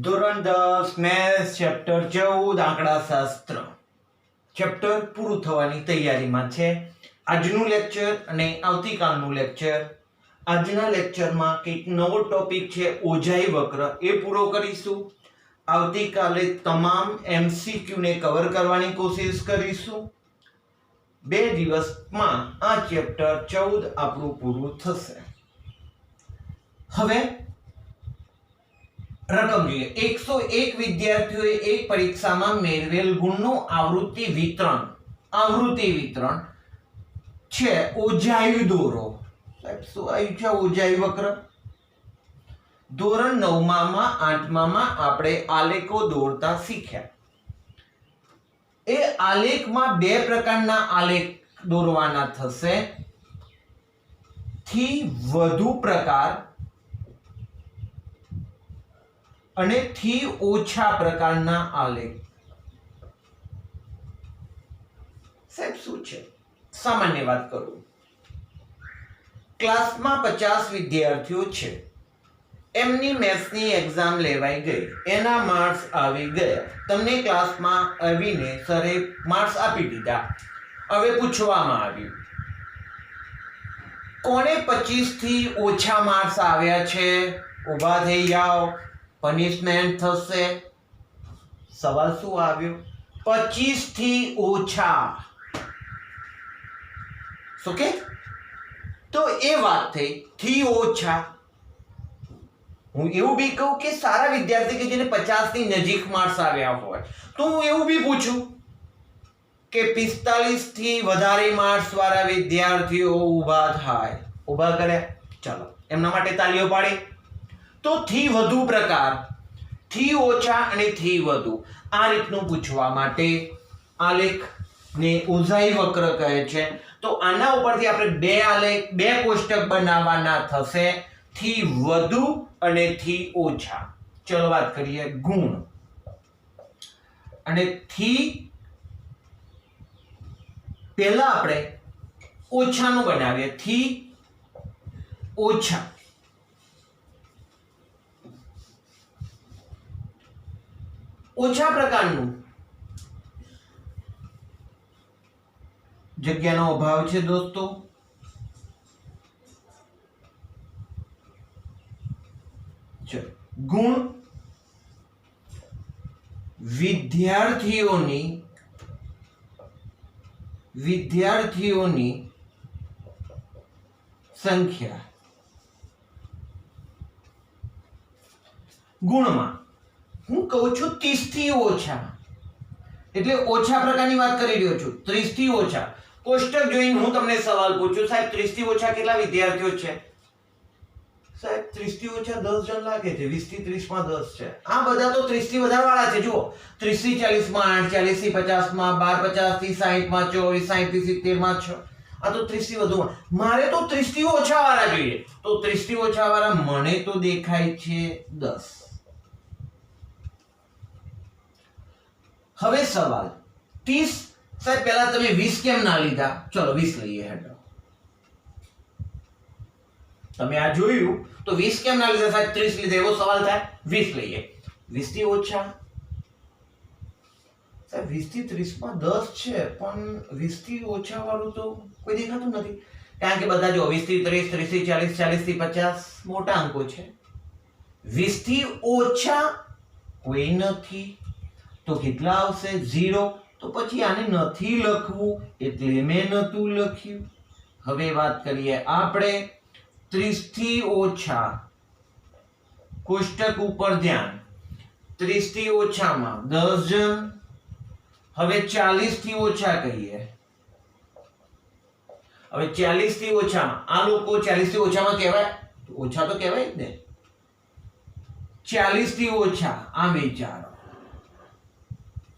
ધોરણ 10 maths chapter 14 આંકડાશાસ્ત્ર chapter પૂરું થવાની તૈયારીમાં છે. આજનું લેક્ચર અને આવતીકાલનું લેક્ચર. આજના લેક્ચરમાં કંઈક નવો ટોપિક છે ઓજાઈ વક્ર, એ પૂરો કરીશું. આવતીકાલે તમામ MCQ ને કવર કરવાની કોશિશ કરીશું. 2 દિવસમાં આ ચેપ્ટર 14 આપણું પૂરું થશે. હવે રકમ જોઈએ. 101 વિદ્યાર્થીઓએ એક પરીક્ષામાં મેળવેલ ગુણનું આવૃત્તિ વિતરણ છે ઓજાઈ દોરો. સાહેબ શું આવ્યું છે ઓજાઈ વક્ર? ધોરણ 9માં 8માં આપણે આલેખો દોરતા શીખ્યા. એ આલેખમાં બે પ્રકારના આલેખ દોરવાના થશે. થી વધુ પ્રકાર અને થી ઓછા પ્રકારના આલેખ. સાહેબ શું છે? સામાન્ય વાત કરું. ક્લાસમાં 50 વિદ્યાર્થીઓ છે. એમની મેથ્સની એક્ઝામ લેવાઈ ગઈ, એના માર્ક્સ આવી ગયા. તમને ક્લાસમાં આવીને સરે માર્ક્સ આપી દીધા. હવે પૂછવામાં આવ્યું કોને 25 થી ઓછા માર્ક્સ આવ્યા છે? ઊભા થઈ જાઓ, પનિશમેન્ટ થશે. સવાલ શું આવ્યો? 25 થી ઓછા. શું કે? તો એ વાત થઈ થી ઓછા. હું એવું બી કહું કે સારા વિદ્યાર્થી કે જેને 50 ની નજીક માર્ક્સ આવ્યા હોય તો હું એવું બી પૂછું કે 45 થી વધારે માર્ક્સ વાળા વિદ્યાર્થીઓ ઊભા થાય. ઊભા કર્યા, ચાલો એમના માટે તાળીઓ પાડી. તો થી વધુ પ્રકાર, થી ઓછા અને થી વધુ, આ રીતનું પૂછવા માટે આલેખને ઓજાઈ વક્ર કહે છે. તો આના ઉપરથી આપણે બે કોષ્ટક બનાવવાના થશે, થી વધુ અને થી ઓછા. ચલો વાત કરીએ ગુણ અને થી. પહેલા આપણે ઓછાનું બનાવીએ. થી ઓછા. ઓછા પ્રકારનું, જગ્યાનો અભાવ છે દોસ્તો. ગુણ વિદ્યાર્થીઓની સંખ્યા. ગુણમાં હું કહું છું 30 થી ઓછા, એટલે ઓછા પ્રકારની વાત કરી રહ્યો છું. 30 થી ઓછા કોષ્ટક જોઈને હું તમને સવાલ પૂછું, સાહેબ 30 થી ઓછા કેટલા વિદ્યાર્થીઓ છે? સાહેબ 30 થી ઓછા 10 જણ લાગે છે. 20 થી 30 માં 10 છે. આ બધા તો 30 થી વધારે વાળા છે. જુઓ, 30 થી 40 માં 8, 40 થી 50 માં 12, 50 થી 60 માં 24, 60 થી 70 માં 6. આ તો 30 થી વધુ. મારે તો 30 થી ઓછા વાળા જોઈએ. તો 30 થી ઓછા વાળા મને તો દેખાય છે 10. હવે સવાલ 30. સાહેબ પહેલા તમે 20 કેમ ના લીધા? ચલો 20 લઈએ. હેડો, તમે આ જોયું તો 20 કેમ ના લીધા? સાહેબ 30 લીધા, એવો સવાલ થાય. 20 લઈએ. 20 થી ઓછા. સાહેબ 20 થી 30 માં 10 છે, પણ 20 થી ઓછા વાળું તો કોઈ દેખાતું નથી. કારણ કે બધા જો 20 થી 30, 30 થી 40, 40 થી 50 મોટા અંકો છે. 20 થી ઓછા કોઈ નથી. તો કેટલા આવશે? 0. તો પછી આને નથી લખવું એટલે મેં નતું લખ્યું. હવે વાત કરીએ આપણે 30 થી ઓછા. કોષ્ટક ઉપર ધ્યાન. 30 થી ઓછામાં 10 જણ. હવે 40 થી ઓછા કહીએ. હવે 40 થી ઓછામાં આ લોકો 40 થી ઓછામાં કહેવાય? ઓછા તો કહેવાય જ ને. 40 થી ઓછા આ વિચારો.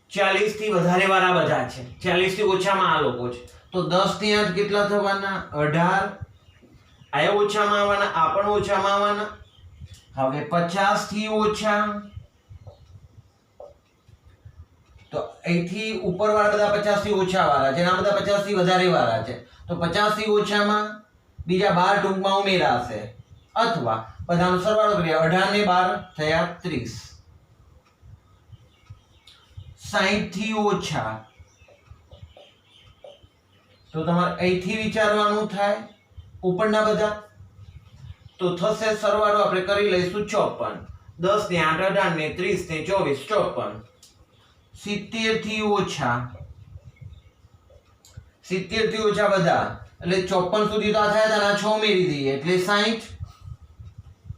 40 થી વધારે વાળા બધા છે. 40 થી ઓછામાં આ લોકો છે. તો 10 થી 8 કેટલા થવાના? 18. આ ઓછામાં આવવાના, આ પણ ઓછામાં આવવાના. હવે 50 થી ઓછા. તો અહીંથી ઉપર વાળા બધા 50 થી ઓછા વાળા છે, આ બધા 50 થી વધારે વાળા છે. તો 50 થી ઓછામાં બીજા 12 ટૂંકમાં ઉમેરાશે, અથવા બધાનો સરવાળો કરીએ. 18 ને 12 થયા 30. 60 થી ઓછા તો તમારે અહીંથી વિચારવાનું થાય ઉપરના બધા તો થશે સરવાળો આપણે કરી લઈશું 54 10 ને 8 18 ને 30 ને 24 54 70 થી ઓછા બધા એટલે 54 સુધી તો આ થયા હતા ને 6 ઉમેરી દઈએ એટલે 60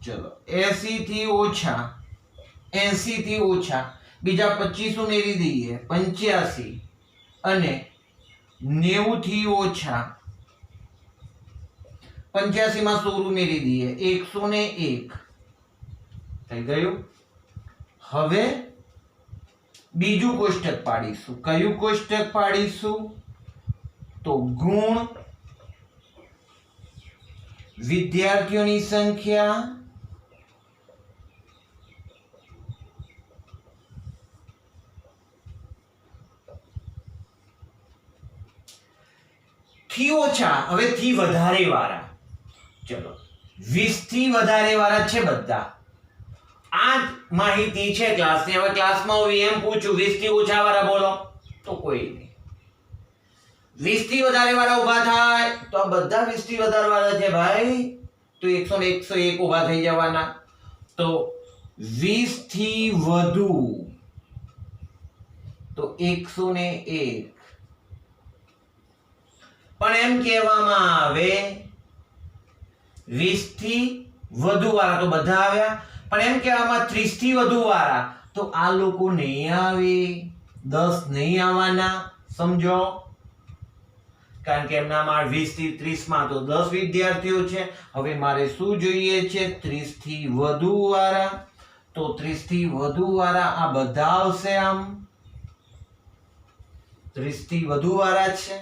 ચલો 80 થી ઓછા બીજા 25 ઉમેરી દઈએ 85 અને 90 થી ઓછા 85 માં 16 ઉમેરી દઈએ 101 થઈ ગયું. હવે બીજું કોષ્ટક પાડીશું. કયું કોષ્ટક પાડીશું? તો ગુણ વિદ્યાર્થીઓની સંખ્યા થી ઓછા હવે થી વધારે વાળા. ચલો 20 થી વધારે વાળા છે બધા. આ માહિતી છે ક્લાસની. હવે ક્લાસમાં હું એમ પૂછું 20 થી ઓછા વાળા બોલો તો કોઈ નહીં. 20 થી વધારે વાળા ઊભા થાય તો આ બધા 20 થી વધારે વાળા છે ભાઈ તો 100 ને 101 ઊભા થઈ જવાના. તો 20 થી વધુ તો 101 પણ એમ કહેવામાં આવે 20 થી વધુ વાળા તો બધા આવ્યા પણ એમ કહેવામાં 30 થી વધુ વાળા તો આ લોકો નહીં આવે 10 નહીં આવવાના. સમજો કારણ કે એમનામાં 20 થી 30 માં તો 10 વિદ્યાર્થીઓ છે. હવે મારે શું જોઈએ છે? 30 થી વધુ વાળા. તો 30 થી વધુ વાળા આ બધા આવશે. આમ 30 થી વધુ વાળા છે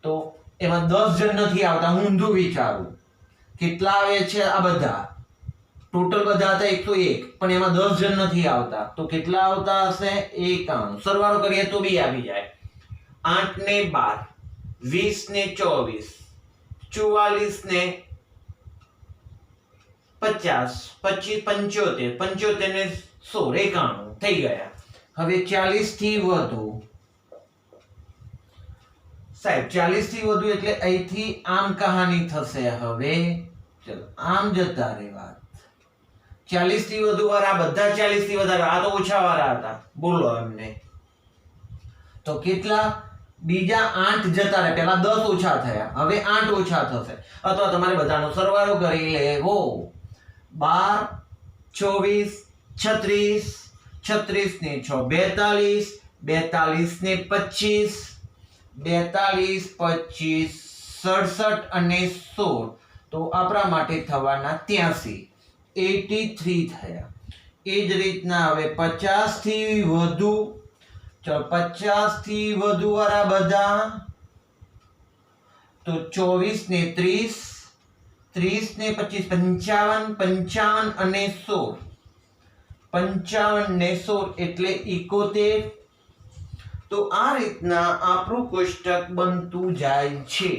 તો એમાં 10 જણ નથી આવતા. હું ઊંધું વિચારું કેટલા આવે છે? આ બધા ટોટલ બધા હતા 101 પણ એમાં 10 જણ નથી આવતા તો કેટલા આવતા હશે? 51. સરવાળો કરીએ તો બી આવી જાય. 8 ને 12 20 ને 24 44 ને 50 25 75 ને 100 91 થઈ ગયા. હવે 40 થી વધુ સાહેબ 40 થી વધુ એટલે અહીંથી આમ કહાની થશે. હવે ચલો આમ જતા રે વાત. 40 થી વધુ વાળા બધા 40 થી વધારે આ તો ઓછા વાળા હતા બોલો એમને તો કેટલા? બીજા 8 જતા રહે. પહેલા 10 ઓછા થયા હવે 8 ઓછા થશે અથવા તમારે બધાનો સરવાળો કરી લેવો. 12 24 36 ને 6 42 42 ને 25 42 25 67 અને 16 તો આપણા માટે થવાના 83 83 થયા. એ જ રીતના હવે 50 થી વધુ. ચલો 50 થી વધુ વાળા બધા તો 24 ને 30 30 ને 25 55 અને 16 55 ને 16 એટલે 71. તો આ રીતના આપણું કોષ્ટક બનતું જાય છે.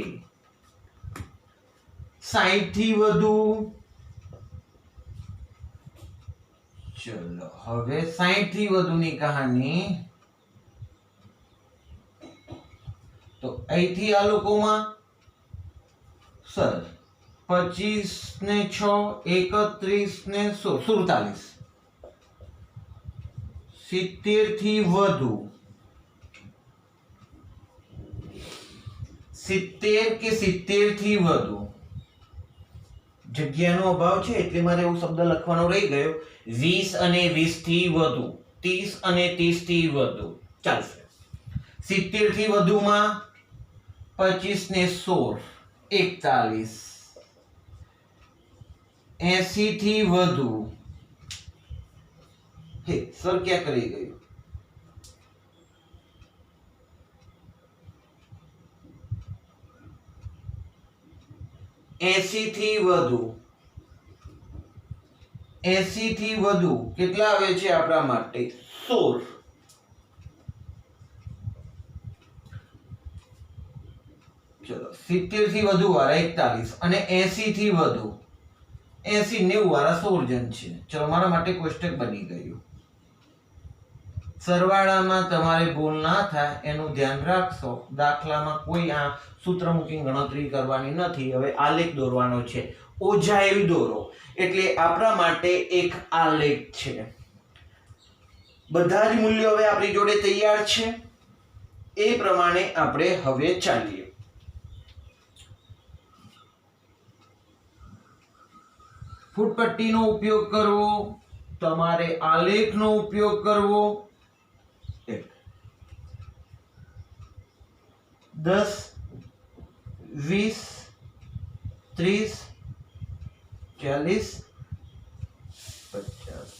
60 થી વધુ. ચલો હવે 60 થી વધુની કહાની તો અહીંથી આ લોકોમાં સર 25 ને 6 31 ને 47 70 થી વધુ 70 કે 70 થી વધુ. જગ્યાનો અભાવ છે એટલે મારે એવું શબ્દ લખવાનો રહી ગયો. 20 અને 20 થી વધુ 30 અને 30 થી વધુ ચાલશે. 70 થી વધુમાં 25 ને 16 41 80 થી વધુ હે સર ક્યાં કરી ગયું? 80 થી વધુ 80 થી વધુ કેટલા આવે છે આપણા માટે? 16. ચલો 70 થી વધુ વાળા 41 અને 80 થી વધુ 80 90 વાળા 16 જણ છે. ચલો મારા માટે કોષ્ટક બની ગયું. સરવાળામાં તમારે ભૂલ ના થાય એનું ધ્યાન રાખશો. દાખલામાં કોઈ આ સૂત્ર મૂકીને ગણતરી કરવાની નથી. હવે આલેખ દોરવાનો છે. ઓજાઈ દોરો એટલે આપણા માટે એક આલેખ છે. બધા જ મૂલ્યો હવે આપણી જોડે તૈયાર છે. એ પ્રમાણે આપણે હવે ચાલીએ. ફૂટપટ્ટીનો ઉપયોગ કરવો, તમારે આલેખનો ઉપયોગ કરવો. 10 20 30 40 50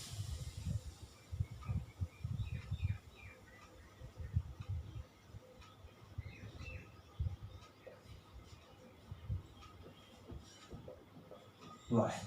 વાહ.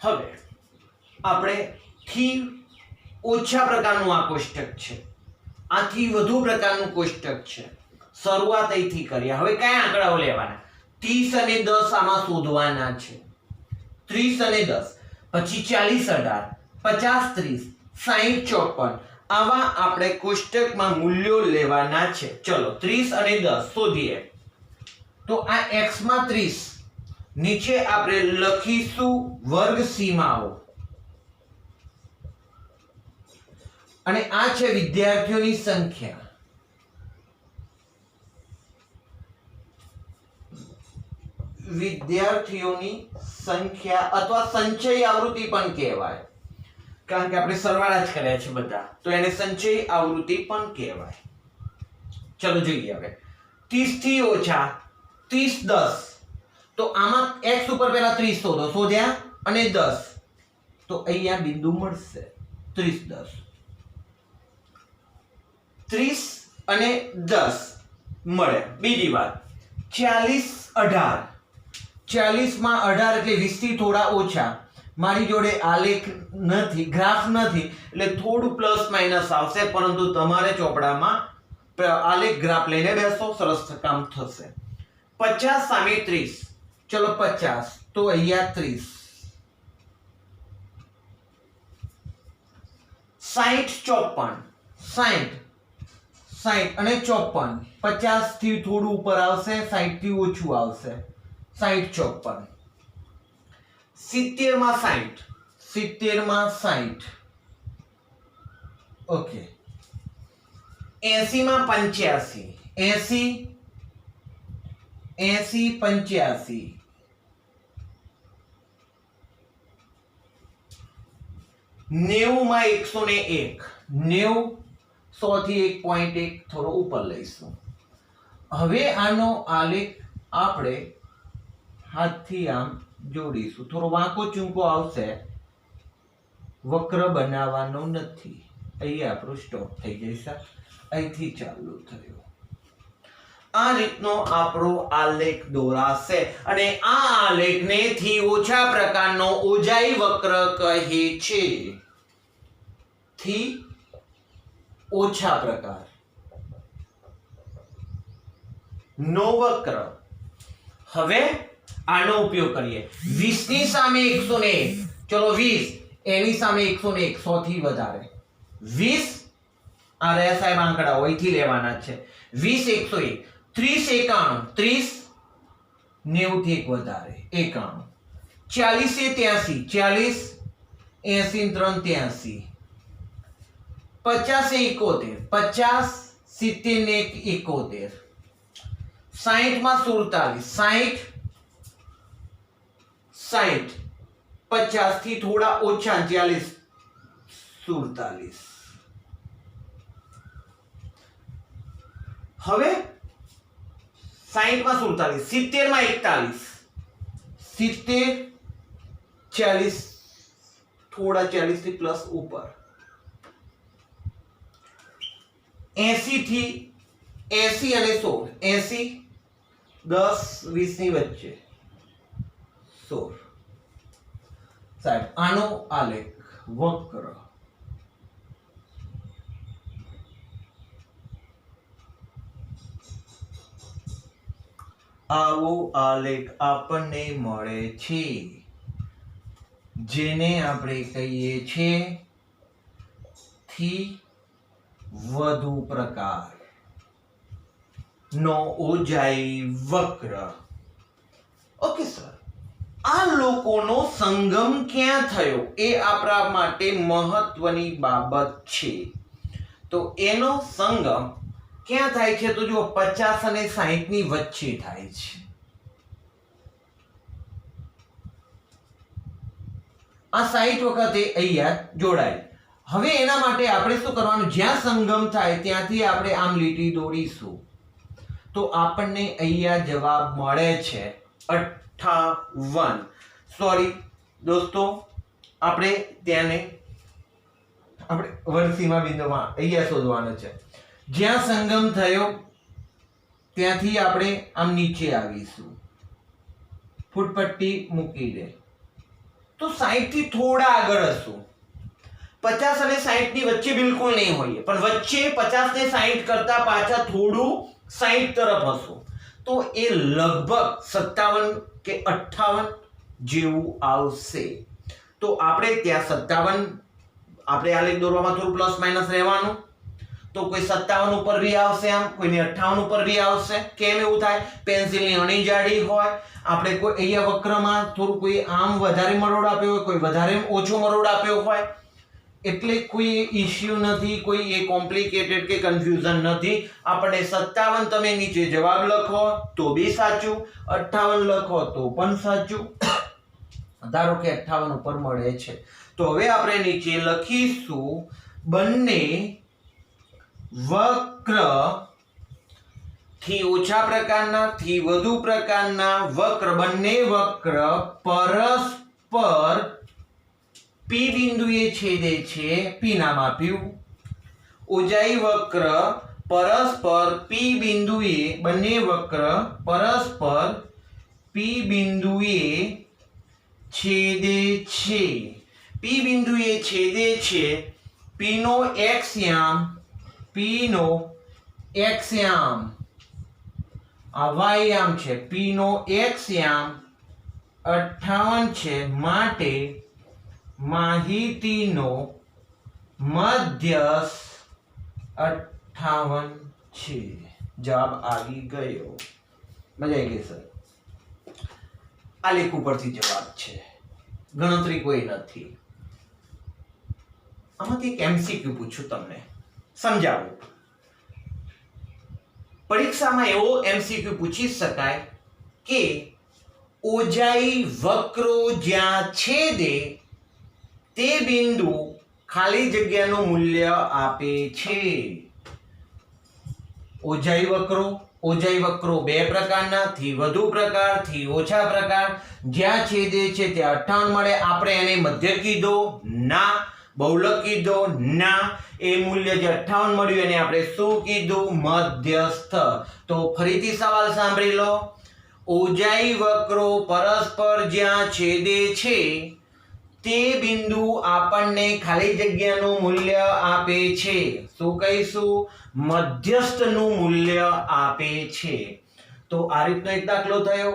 હવે આપણે થી ઓછા પ્રકારનું આ કોષ્ટક છે. આથી વધુ પ્રકારનું કોષ્ટક છે. શરૂઆત અહીંથી કરીએ. હવે કયા આંકડાઓ લેવાના? 30 અને 10 આમાં શોધવાના છે. 30 અને 10, પછી 40 18, 50 30, 60 54 આવા આપણે કોષ્ટકમાં મૂલ્યો લેવાના છે. ચલો 30 અને 10 શોધીએ. તો આ x માં 30, નીચે આપણે લખીશું વર્ગ સીમાઓ, અને આ છે વિદ્યાર્થીઓની સંખ્યા. વિદ્યાર્થીઓની સંખ્યા અથવા સંચય આવૃત્તિ પણ કહેવાય, કારણ કે આપણે સરવાળા જ કર્યા છે બધા, તો એને સંચય આવૃત્તિ પણ કહેવાય. ચલો જોઈએ હવે 30 થી ઓછા 30 10. તો આમાં x ઉપર પહેલા 30 શોધો. શોધ્યા અને 10, તો અહીંયા બિંદુ મળશે 30 10. 30 અને 10 મળે. બીજી વાત 40 18. 40 માં 18 એટલે 20 થી થોડા ઓછા. મારી જોડે આલેખ નથી, ગ્રાફ નથી, એટલે થોડું પ્લસ માઇનસ આવશે, પરંતુ તમારે ચોપડામાં આલેખ ગ્રાફ લઈને બેસો, સરસ કામ થશે. 50 સામે 30. ચલો 50, તો અહીંયા 30. 60 54. 60 અને 54. 50 થી થોડું ઉપર આવશે, 60 થી ઓછું આવશે. 60 54. 70 માં 60. 70 માં 60. ઓકે. 80 માં 85. 80 85. 90 માં 101. 90 100 થી 1.1 થોડો ઉપર લઈશું. હવે આનો આલેખ આપણે હાથથી આમ જોડીશું. થોડો વાંકો ચૂંકો આવશે, વક્ર બનાવવાનો નથી. અહીંયા આપણું સ્ટોપ થઈ જશે. અહીંથી ચાલુ થયું. આ રીતનો આપણો આલેખ દોરાશે, અને આ આલેખને થી ઓછા પ્રકારનો ઓજાઈ વક્ર કહે છે. થી ઓછા પ્રકાર નો વક્ર. હવે આનો ઉપયોગ કરીએ. 20 ની સામે 101. ચલો 20, એની સામે 101, 100 થી વધારે. 20 આ રહ્યા સાહેબ આંકડાઓ અહીંથી લેવાના છે. 20 101. 30 91. 30 90 થી 1 વધારે 91. 40 83. 40 80 3 83. 50 71. 50 70 ને 71. 60 માં 47. 60 50 થી થોડા ઓછા 40 47. હવે 60 માં 47. 70 માં 41. 70 40 થોડા 40 થી પ્લસ ઉપર. 80 થી 80 અને 16, 80 10 20 ની વચ્ચે 16. સાહેબ આનો આલેખ વક્ર આવો આલેખ આપણને મળે છે, જેને આપણે કહીએ છીએ થી વધુ પ્રકાર નો ઓજાઈ વક્ર. ઓકે સર, આ લોકોનો સંગમ ક્યાં થયો એ આપણા માટે મહત્વની બાબત છે. તો એનો સંગમ ક્યાં થાય છે? તો જો 50 અને 60 ની વચ્ચે થાય છે. આ 60 વખતે અહીંયા જોડાય. હવે એના માટે આપણે શું કરવાનું? જ્યાં સંગમ થાય ત્યાંથી આપણે આમ લીટી દોરીશું તો આપણને અહીંયા જવાબ મળે છે 58. સોરી દોસ્તો, આપણે ત્યાંને આપણે વર્ષીમાં બિંદુમાં અહીંયા શોધવાનું છે. જ્યાં સંગમ થયો ત્યાંથી આપણે આમ નીચે આવીશું, ફૂટપટ્ટી મૂકી દે તો 60 થી થોડા આગળ હશું. 50 અને 60 ની વચ્ચે બિલકુલ નહીં હોઈએ, પણ વચ્ચે 50 ને 60 કરતા પાછા થોડું 60 તરફ હશું. તો એ લગભગ 57 કે 58 જેવું આવશે. તો આપણે ત્યાં 57, આપણે આલેખ દોરવામાં થોડું પ્લસ માઇનસ રહેવાનું. તો કોઈ 57 ઉપર બી આવશે, આમ કોઈને 58 ઉપર બી આવશે. કેમ એવું થાય? પેન્સિલની અણી જાડી હોય, આપણે કોઈ અહીંયા વક્રમાં થોડું કોઈ આમ વધારે મરોડ આપ્યો હોય, કોઈ વધારે ઓછો મરોડ આપ્યો હોય, એટલે કોઈ ઇશ્યુ નથી, કોઈ એ કોમ્પ્લિકેટેડ કે કન્ફ્યુઝન નથી. આપણે 57 તમે નીચે જવાબ લખો તો બી સાચું, 58 લખો તો પણ સાચું. ધારો કે 58 ઉપર મળે છે. તો હવે આપણે નીચે લખીશું બંને વક્ર થી ઓછા પ્રકારના થી વધુ પ્રકારના વક્ર, બંને વક્ર પરસ્પર પી બિંદુએ છેદે છે. પી નામ આપ્યું. ઓજાઈ વક્ર પરસ્પર પી બિંદુએ, બંને વક્ર પરસ્પર પી બિંદુએ છેદે છે. પી બિંદુએ છેદે છે. પી નો એક્સયામ, પી નો એક્સયામ આ વાયયામ છે. પી નો એક્સયામ 58 છે, માટે માહિતીનો મધ્યસ્થ 58 છે. જવાબ આવી ગયો. મજા આવી ગઈ સર? આલેખ ઉપરથી જવાબ છે, ગણતરી કોઈ નથી. આમાંથી એક એમસીક્યુ પૂછું તમને, સમજાવું. પરીક્ષામાં એવો એમસીક્યુ પૂછી શકાય કે ઓજાઈ વક્રો જ્યાં છેદે તે બિંદુ ખાલી જગ્યાનું મૂલ્ય આપે છે. ઓજાઈ વક્રો બે પ્રકારના, થી વધુ પ્રકાર, થી ઓછા પ્રકાર. જ્યાં છેદે છે ત્યાં 58 મળે. આપણે એને મધ્ય કીધો ના, બહુલક કીધો ના. એ મૂલ્ય જે 58 મળ્યું એને આપણે શું કીધું? મધ્યસ્થ. તો ફરીથી સવાલ સાંભળી લો. ઓજાઈ વક્રો પરસ્પર જ્યાં છેદે છે તે બિંદુ આપણને ખાલી જગ્યાનું મૂલ્ય આપે છે. શું કહીશું? મધ્યસ્થનું મૂલ્ય આપે છે. તો આ રીતનો એક દાખલો થયો.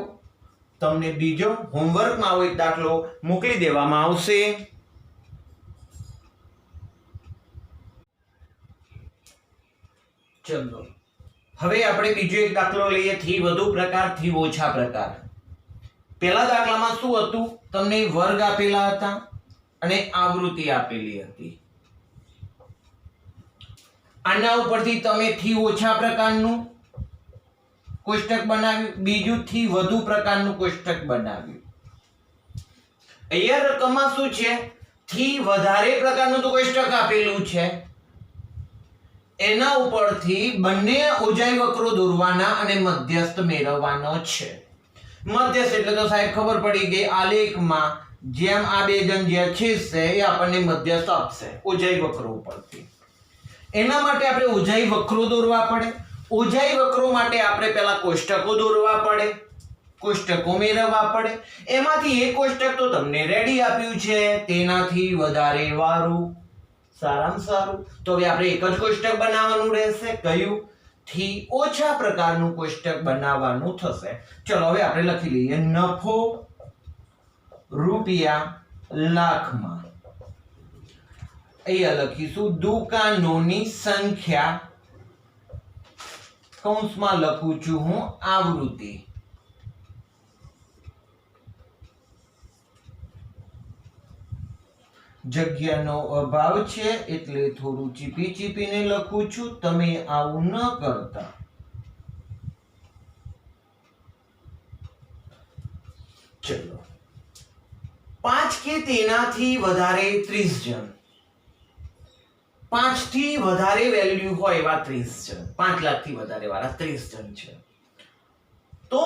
તમને બીજો હોમવર્કમાં આવો એક દાખલો મોકલી દેવામાં આવશે. ચલો હવે આપણે બીજો એક દાખલો લઈએ, થી વધુ પ્રકાર થી ઓછા પ્રકાર. પહેલા દાખલામાં શું હતું? તમને વર્ગ આપેલા હતા અને આવૃત્તિ આપેલી હતી. આના ઉપરથી તમે થી ઓછા પ્રકારનું કોષ્ટક બનાવ્યું, બીજું થી વધુ પ્રકારનું કોષ્ટક બનાવ્યું. અહીંયા રકમમાં શું છે? થી વધારે પ્રકારનું તો કોષ્ટક આપેલું છે. એના ઉપરથી બંને ઓજાઈ વક્રો દોરવાના અને મધ્યસ્થ મેળવવાનો છે. મધ્યસ્થ એટલે તો સાહેબ ખબર પડી ગઈ, આલેખમાં જેમ આ બે જણ જે છેદશે એ આપણને મધ્યસ્થ આપશે ઓજાઈ વક્રો ઉપરથી. એના માટે આપણે ઓજાઈ વક્રો દોરવા પડે. ઓજાઈ વક્રો માટે આપણે પહેલા કોષ્ટકો દોરવા પડે, કોષ્ટકો મેળવવા પડે. એમાંથી એક કોષ્ટક તો તમને રેડી આપ્યું છે, તેનાથી વધારે વાળું. સારામાં સારું. તો હવે આપણે એક જ કોષ્ટક બનાવવાનું રહેશે. કયું? થી ઓછા પ્રકારનું કોષ્ટક બનાવવાનું થશે. ચલો હવે આપણે લખી લઈએ નફો રૂપિયા લાખમાં. અહીંયા લખીશું દુકાનોની સંખ્યા, કૌંસમાં લખું છું હું આવૃત્તિ. જગ્યાનો અભાવ છે એટલે થોડું ચીપી ચીપીને લખું છું. તમે આવું ન કરતા. ચલો 5 કે તેનાથી વધારે 30 જણ, 5 થી વધારે વેલ્યુ હોય એવા 30 જણ, 5 લાખથી વધારે વાળા 30 જણ છે. તો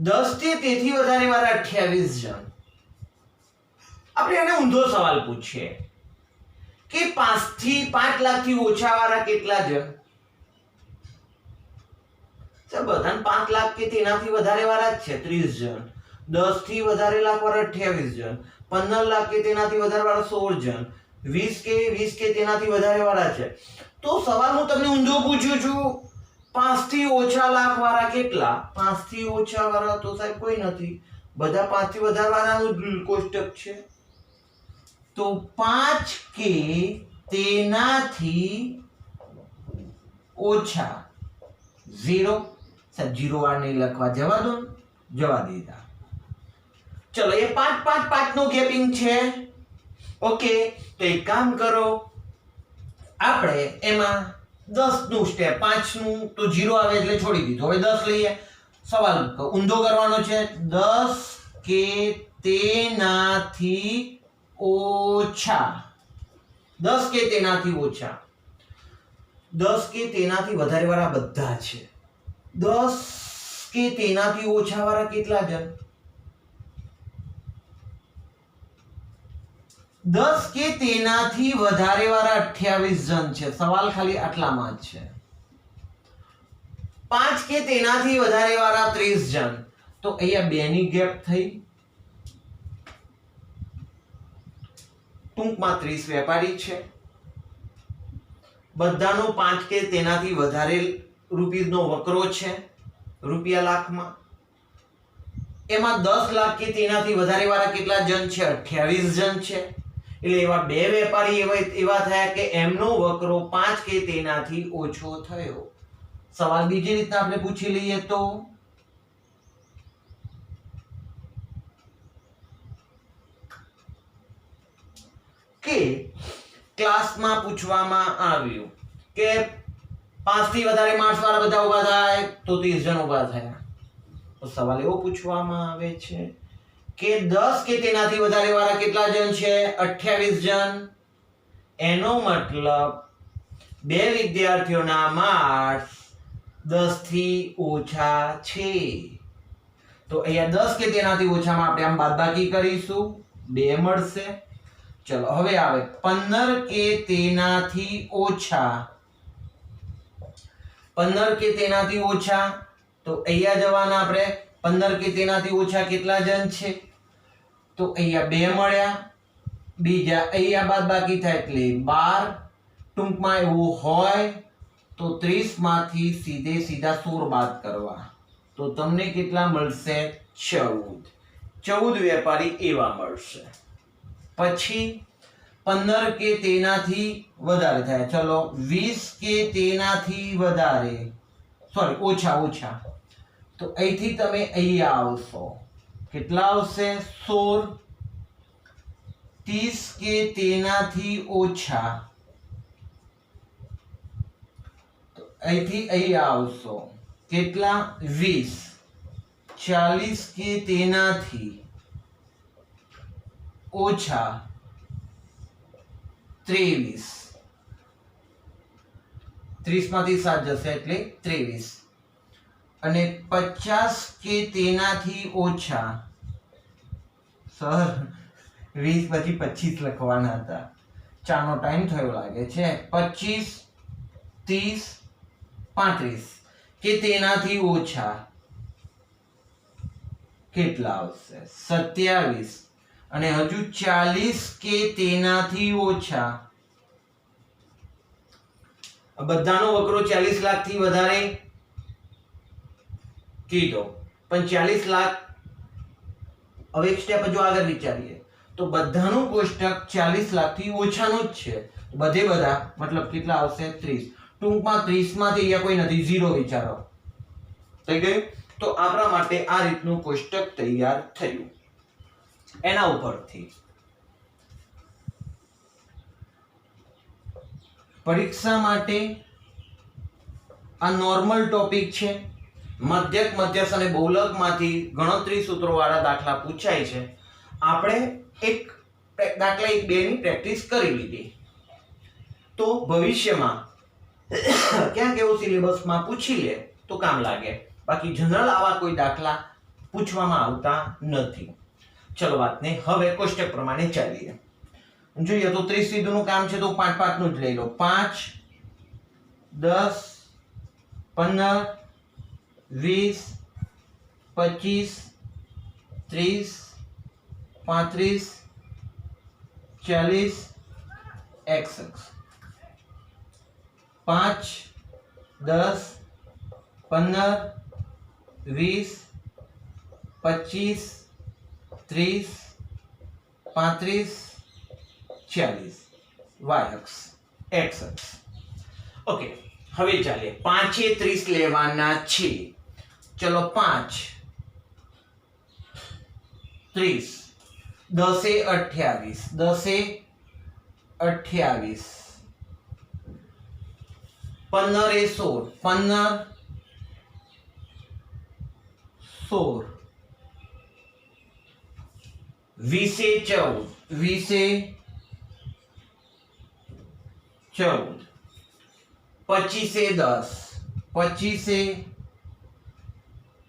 10 થી તેથી વધારે વાળા 28 જણ. આપણે એને ઊંધો સવાલ પૂછીએ કે 5 લાખથી ઓછા વાળા કેટલા જણ? બધાને 5 લાખ કે તેનાથી વધારે વાળા જ છે 30 જણ. 10 થી વધારે લાખ વાળા 28 જણ. 15 લાખ કે તેનાથી વધારે વાળા 16 જણ. 20 કે તેનાથી વધારે વાળા છે. તો સવાલ હું તમને ઊંધો પૂછું છું, 5 થી ઓછા લાખ વાળા કેટલા? 5 થી ઓછા વાળા તો સાહેબ કોઈ નથી, બધા 5 થી વધારે વાળાનું કોષ્ટક છે. તો 5 કે તેનાથી ઓછા 0. સાહેબ 0 વાર નહીં લખવા, જવા દો, જવા દીધા. ચલો એ 5 5 5 નું ગેપિંગ છે. ઓકે, તો એક કામ કરો, આપણે એમાં 10 નું સ્ટેપ, 5 નું તો 0 આવે એટલે છોડી દીધું. હવે 10 લઈએ. સવાલ ઊંધો કરવાનો છે. 10 કે તેનાથી ઓછા, 10 કે તેનાથી ઓછા, 10 કે તેનાથી વધારે વાળા બધા છે. 10 કે તેનાથી ઓછા વાળા કેટલા જણ? 10 કે તેનાથી વધારે વાળા 28 જણ છે. સવાલ ખાલી આટલામાં જ છે. 5 કે તેનાથી વધારે વાળા 30 જણ. તો અહીંયા 2 ની ગેપ થઈ. ટૂંકમાં 30 વેપારી છે. બધાનો 5 કે તેનાથી વધારે રૂપિયાનો વકરો છે રૂપિયા લાખમાં. એમાં 10 લાખ કે તેનાથી વધારે વાળા કેટલા જણ છે? 28 જણ છે. એટલે એવા બે વેપારી એવા થયા કે એમનો વકરો 5 કે તેનાથી ઓછો થયો. સવાલ બીજી રીતના આપણે પૂછી લઈએ તો કે ક્લાસમાં પૂછવામાં આવ્યું કે 5 થી વધારે માર્ક્સ વાળા બધા ઊભા થાય તો 30 જણ ઊભા થયા. તો સવાલ એવો પૂછવામાં આવે છે કે 10 કે તેનાથી વધારે વાળા કેટલા જણ છે? 28 જણ. એનો મતલબ બે વિદ્યાર્થીઓના માર્ક્સ 10 થી ઓછા છે. તો અહીંયા 10 કે તેનાથી ઓછામાં આપણે આમ બાદબાકી કરીશું, 2 મળશે. ચલો હવે આવે 15 કે તેનાથી ઓછા, 15 કે તેનાથી ઓછા. તો અહીંયા જવાના આપણે 15 કે તેનાથી ઓછા કેટલા જણ છે? તો અહીંયા 2 મળ્યા. બીજા અહીંયા બાદબાકી થાય એટલે 12. ટૂંકમાં એવું હોય તો 30 માંથી સીધા 16 બાદ કરવા તો તમને કેટલા મળશે? 14. 14 વેપારી એવા મળશે. પછી 15 કે તેનાથી વધારે થાય. ચલો 20 કે તેનાથી વધારે, સોરી ઓછા. તો અહીંથી તમે અહીંયા આવશો, કેટલા આવશે? 16. 30 કે તેનાથી ઓછા, તો અહીંથી અહીંયા આવશો, કેટલા? 20. 40 કે તેનાથી ઓછા, 23. 30 માંથી 7 જશે એટલે 23. અને 50 કે તેનાથી ઓછા, સર 20 પછી 25 લખવાના હતા. ચાનો ટાઈમ થયો લાગે છે 25 30 35 કે તેનાથી ઓછા કેટલા આવશે 27 અને હજુ 40 કે તેનાથી ઓછા બધાનો વકરો 40 લાખ થી વધારે કીધો પણ 40 લાખ હવે એક સ્ટેપ જો આગળ વિચારીએ તો બધાનું કોષ્ટક 40 લાખ થી ઓછાનું જ છે બધે બધા મતલબ કેટલા આવશે 30 ટૂંકમાં 30 માંથી અહીંયા કોઈ નથી ઝીરો વિચારો થઈ ગયું તો આપણા માટે આ રીતનું કોષ્ટક તૈયાર થયું એના ઉપરથી પરીક્ષા માટે આ નોર્મલ ટોપિક છે મધ્યક મધ્યસ્થ અને બહુલકમાંથી ગણતરી સૂત્રો વાળા દાખલા પૂછાય છે આપણે એક દાખલા 1 2 ની પ્રેક્ટિસ કરી લીધી તો ભવિષ્યમાં ક્યાંક એવું સિલેબસમાં પૂછી લે તો કામ લાગે બાકી જનરલ આવા કોઈ દાખલા પૂછવામાં આવતા નથી ચલો વાતને હવે કોષ્ટક પ્રમાણે ચાલીએ જોઈએ તો 30 સીધુનું કામ છે તો 5 5 નું જ લઈ લો 5 10 15 20 25 30 35 40 61 5 10 15 20 25 30 35 40 y અક્ષ x અક્ષ ઓકે હવે ચાલે 5 એ 30 લેવાના છે ચલો 5 30 10 એ 28 10 એ 28 15 એ 16 15 16 20 એ 14 20 એ 14 25 એ 10 25 એ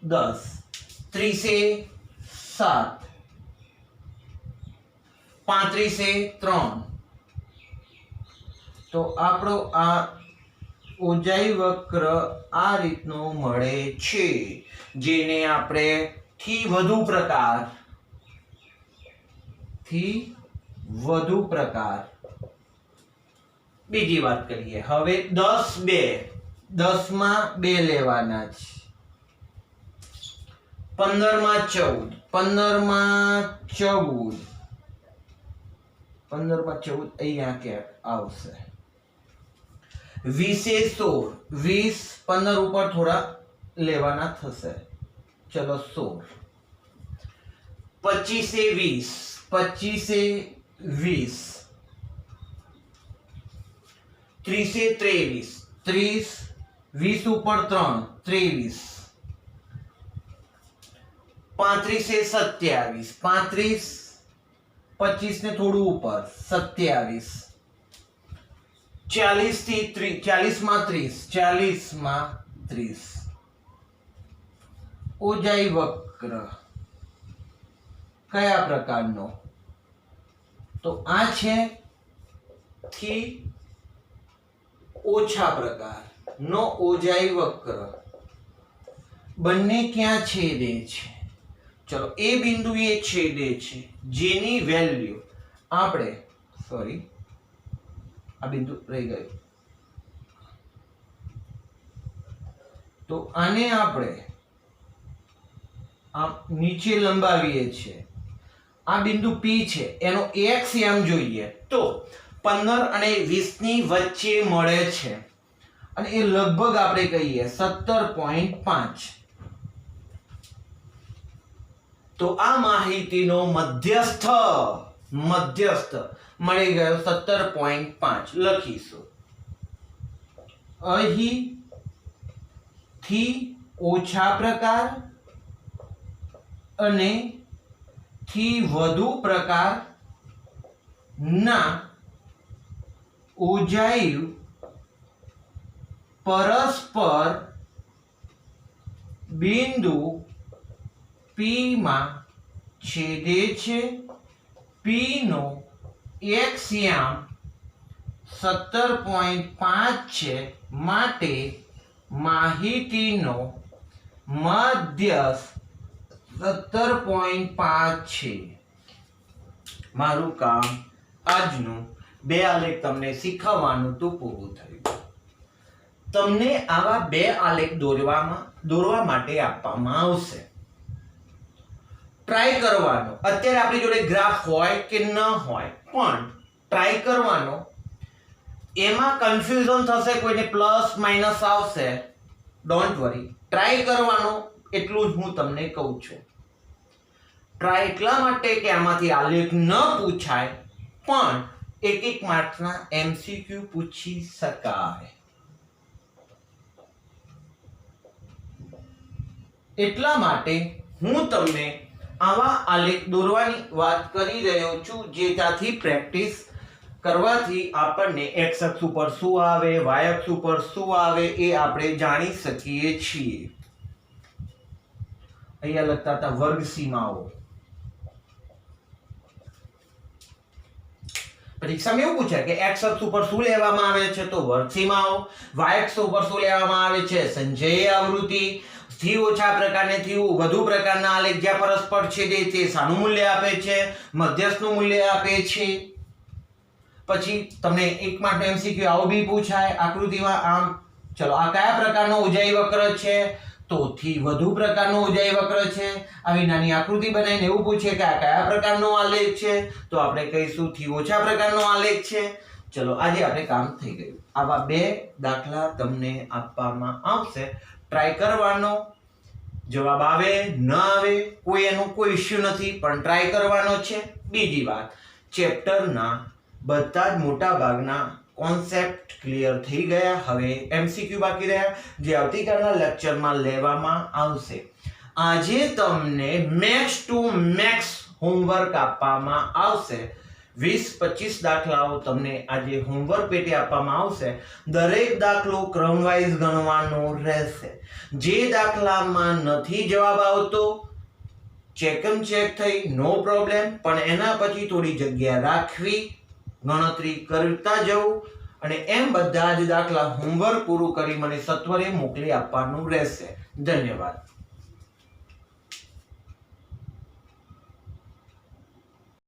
10 30 એ 7 35 એ 3 તો આપણો આ ઓજાઈ વક્ર આ રીતનો મળે છે જેને આપણે થી વધુ પ્રકાર બીજી વાત કરીએ હવે 10 2 માં 2 લેવાના છે 15 માં 14 15 માં 14 અહીંયા ક્યાંક આવશે 20 એ 16 20 15 ઉપર થોડા લેવાના થશે ચલો 16 25 એ 20 25 એ 20 30 એ 23 30 20 ઉપર 3 23 35 એ 27 35 25 ને થોડું ઉપર 27 40 થી 30 40 માં 30 40 માં 30 ઓજાઈ વક્ર કયા પ્રકારનો તો આ છે થી ઓછા પ્રકાર નો ઓજાઈ વક્ર બંને ક્યાં છેદે છે ચલો એ બિંદુએ છેદે છે જેની વેલ્યુ આપણે આ બિંદુ રહી ગયું તો આને આપણે નીચે લંબાવીએ છીએ આ બિંદુ P છે એનો x એમ જોઈએ તો 15 અને 20 ની વચ્ચે મળે છે અને એ લગભગ આપણે કહીએ 17.5 તો આ માહિતીનો મધ્યસ્થ મળી ગયો 17.5 લખીશું અહીં થી ઓછા પ્રકાર અને થી વધુ પ્રકાર ના ઓજાઈ પરસ્પર બિંદુ P માં છેદે છે P નો x યામ 17.5 છે, માટે માહિતીનો મધ્યસ્થ 17.5 છે. મારું કામ આજનું બે આલેખ તમને શીખવવાનું તો પૂરું થયું. તમને આવા બે આલેખ દોરવા માટે આપવામાં આવશે. ટ્રાય કરવાનો. અત્યારે આપણી જોડે ગ્રાફ હોય કે ન હોય, પણ ટ્રાય કરવાનો. એમાં કન્ફ્યુઝન થશે, કોઈને પ્લસ માઇનસ આવશે, ડોન્ટ વરી. ટ્રાય કરવાનો એટલું જ હું તમને કહું છું. ટ્રાય એટલા માટે કે આમાંથી આલેખ ન પૂછાય, પણ એક માર્ક્સના એમસીક્યુ પૂછી શકાય. એટલા માટે હું તમને આવા આલેખ દોરવાની વાત કરી રહ્યો છું, જેનાથી પ્રેક્ટિસ કરવાથી આપણને એક્સ અક્ષ ઉપર શું આવે, વાય અક્ષ ઉપર શું આવે એ આપણે જાણી શકીએ છીએ. અહીંયા લખતા હતા વર્ગ સીમાઓ. પરીક્ષામાં એવું પૂછે કે એક્સ અક્ષ ઉપર શું લેવામાં આવે છે, તો વર્ગ સીમાઓ. વાય અક્ષ ઉપર શું લેવામાં આવે છે, સંજયી આવૃત્તિ. થી ઓછા પ્રકારને થી વધુ પ્રકારના આલેખ જ્યાં પરસ્પર છેદે તે શાનું મૂલ્ય આપે છે, મધ્યસ્થનું મૂલ્ય આપે છે. પછી તમને એક માટે એમસીક્યુ આવું બી પૂછાય આકૃતિમાં. આમ ચલો, આ કયા પ્રકારનો ઉજાઈ વક્ર છે, તો થી વધુ પ્રકારનો ઉજાઈ વક્ર છે. આવી નાની આકૃતિ બનાવીને એવું પૂછે કે આ કયા પ્રકારનો આલેખ છે, તો આપણે કહીશું થી ઓછા પ્રકારનો આલેખ છે. ચલો, આજે આપણે કામ થઈ ગયું. આવા બે દાખલા તમને આપવામાં આવશે. ટ્રાય કરવાનો. જવાબ આવે ન આવે કોઈ એનો કોઈ ઇશ્યુ નથી, પણ ટ્રાય કરવાનો છે. બીજી વાત, ચેપ્ટરના બધા જ મોટા ભાગના કોન્સેપ્ટ ક્લિયર થઈ ગયા. હવે એમસીક્યુ બાકી રહ્યા, જે આવતીકાલના લેક્ચરમાં લેવામાં આવશે. આજે તમને મેક્સ ટુ મેક્સ હોમવર્ક આપવામાં આવશે. 20-25 દાખલાઓ તમને આજે હોમવર્ક પેટે આપવામાં આવશે. દરેક દાખલો ક્રમ વાઇઝ ગણવાનો રહેશે. જે દાખલામાં નથી જવાબ આવતો, ચેક થઈ, નો પ્રોબ્લેમ, પણ એના પછી થોડી જગ્યા રાખવી, ગણતરી કરતા જવું, અને એમ બધા જ દાખલા હોમવર્ક પૂરું કરી મને સત્વરે મોકલી આપવાનું રહેશે. ધન્યવાદ.